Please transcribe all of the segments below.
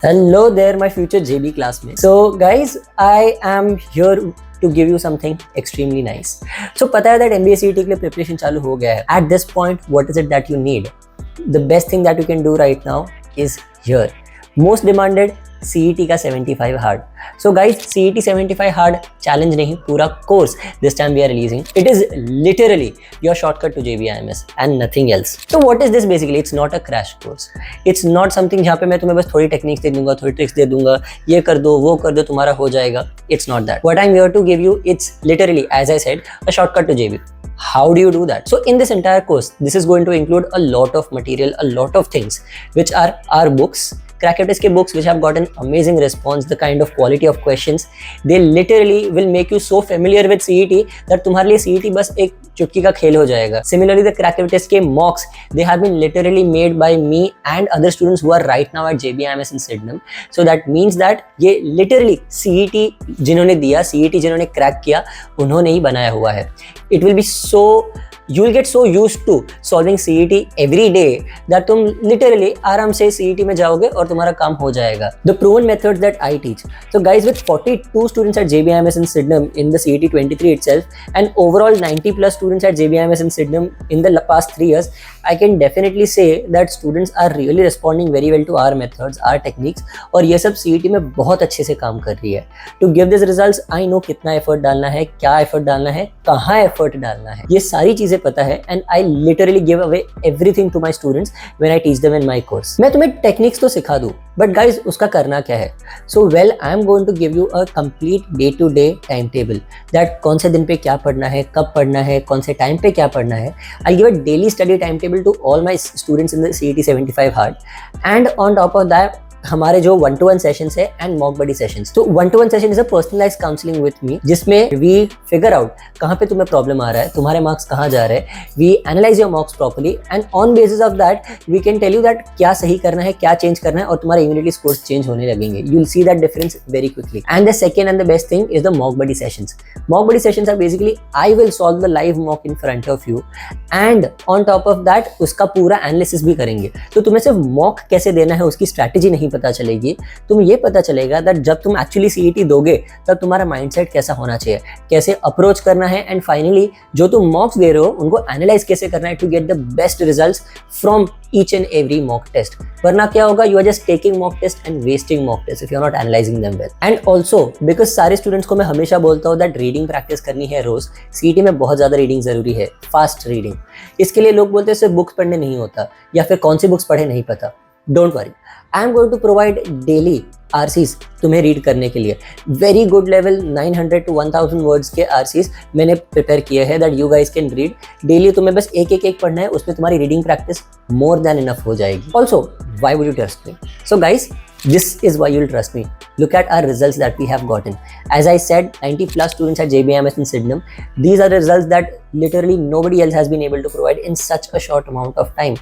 Hello there, my future JB classmates. So, guys, I am here to give you something extremely nice. So, पता है that MBA CET के लिए preparation चालू हो गया है. At this point, what is it that you need? The best thing that you can do right now is here. Most demanded CET का 75 hard. So guys, CET 75 hard challenge नहीं, पूरा course this time we are releasing. It is literally your shortcut to JBIMS and nothing else. So what is this basically? It's not a crash course. It's not something जहाँ पे मैं तुम्हें बस थोड़ी techniques दे दूंगा, थोड़ी tricks दे दूंगा, ये कर दो, वो कर दो, तुम्हारा हो जाएगा. It's not that. What I'm here to give you, it's literally, as I said, a shortcut to JB. How do you do that? So in this entire course, this is going to include a lot of material, a lot of things, which are our books, Cracketives के books which have got an amazing response, the kind of quality of questions, they literally will make you so familiar with CET that तुम्हारे लिए CET बस एक चुटकी का खेल हो जाएगा. Similarly, the Cracketives के mocks, they have been literally made by me and other students who are right now at JBIMS in Sydenham. So that means that ये literally CET जिन्होंने दिया, CET जिन्होंने क्रैक किया, उन्होंने ही बनाया हुआ है. It will be so you will get so used to solving CET every day that तुम literally आराम से CET में जाओगे और तुम्हारा काम हो जाएगा. The proven methods that I teach. So guys, with 42 students at JBIMS in Sydenham in the CET 23 itself and overall 90 plus students at JBIMS in Sydenham in the past 3 years, I can definitely say that students are really responding very well to our methods, our techniques और ये सब CET में बहुत अच्छे से काम कर रही है. To give these results, I know कितना effort डालना है, क्या effort डालना है, कहाँ effort डालना है, ये सारी चीजें पता है and I literally give away everything to my students when I teach them in my course. मैं तुम्हें techniques तो सिखा दूँ, but guys उसका करना क्या है? So well, I am going to give you a complete day-to-day timetable that कौन से दिन पे क्या पढ़ना है, कब पढ़ना है, कौन से टाइम पे क्या पढ़ना है. I'll give a daily study timetable to all my students in the CET 75 hard and on top of that हमारे जो 1-to-1 सेशंस है एंड मॉक बडी सेशंस. तो 1-to-1 session is a personalised counselling with me, जिसमें we figure out कहाँ पे तुम्हें problem आ रहा है, तुम्हारे मार्क्स कहाँ जा रहे हैं, we analyse your marks properly and on basis of that we can tell you that क्या सही करना है, क्या चेंज करना है और तुम्हारे इम्यूनिटी स्कोर्स चेंज होने लगेंगे. You will see that difference very quickly. And the second and the best thing is the mock buddy sessions. Mock buddy sessions are basically I will solve the live mock in front of you and on top of that उसका पूरा analysis भी करेंगे. तो तुम्हें सिर्फ mock कैसे देना है उसकी स्ट्रैटेजी नहीं पता चलेगी, तुम ये पता चलेगा दैट जब तुम एक्चुअली सीईटी दोगे तब तुम्हारा माइंडसेट कैसा होना चाहिए, कैसे अप्रोच करना है एंड फाइनली जो तुम मॉक्स दे रहे हो उनको एनालाइज कैसे करना है to get the best results from each and every mock test. वरना क्या होगा, you are just taking mock test and wasting mock test if you are not analyzing them well. And also because सारे students को मैं हमेशा बोलता हूँ that reading practice करनी है रोज. सीईटी में बहुत ज़्यादा रीडिंग ज़रूरी है, फास्ट रीडिंग. इसके लिए लोग बोलते हैं सिर्फ बुक्स पढ़ने नहीं होता या फिर कौन सी बुक्स पढ़े नहीं पता. Don't worry, I am going to provide daily RCs तुम्हें रीड करने के लिए. Very good level 900 to 1000 words के आरसीज मैंने प्रिपेयर किए हैं that you guys can read daily. तुम्हें बस एक पढ़ना है, उसमें तुम्हारी reading practice more than enough हो जाएगी. Also why would you trust me? So guys, this is why you'll trust me. Look at our results that we have gotten. As I said, 90 plus students at JBIMS in Sydenham. These are the results that literally nobody else has been able to provide in such a short amount of time.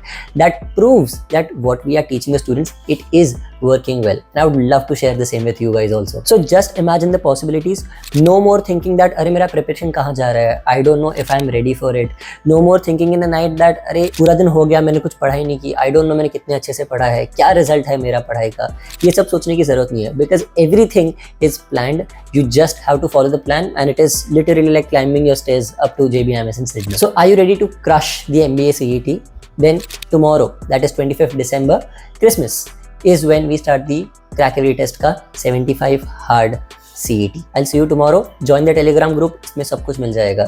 That proves that what we are teaching the students, it is working well. And I would love to share the same with you guys also. So just imagine the possibilities. No more thinking that अरे मेरा preparation कहाँ जा रहा है, I don't know if I'm ready for it. No more thinking in the night that अरे पूरा दिन हो गया मैंने कुछ पढ़ाई नहीं की, I don't know मैंने कितने अच्छे से पढ़ा है, क्या रिजल्ट है मेरा पढ़ाई का. ये सब सोचने की जरूरत नहीं है because everything is planned. You just have to follow the plan and it is literally like climbing your stairs up to JBIMS in Sydney. So are you ready to crush the MBA CET? Then tomorrow, that is 25th December, Christmas, is when we start the Crack Every Test का 75 hard CET. I'll see you tomorrow. Join the Telegram group, इसमें सब कुछ मिल जाएगा.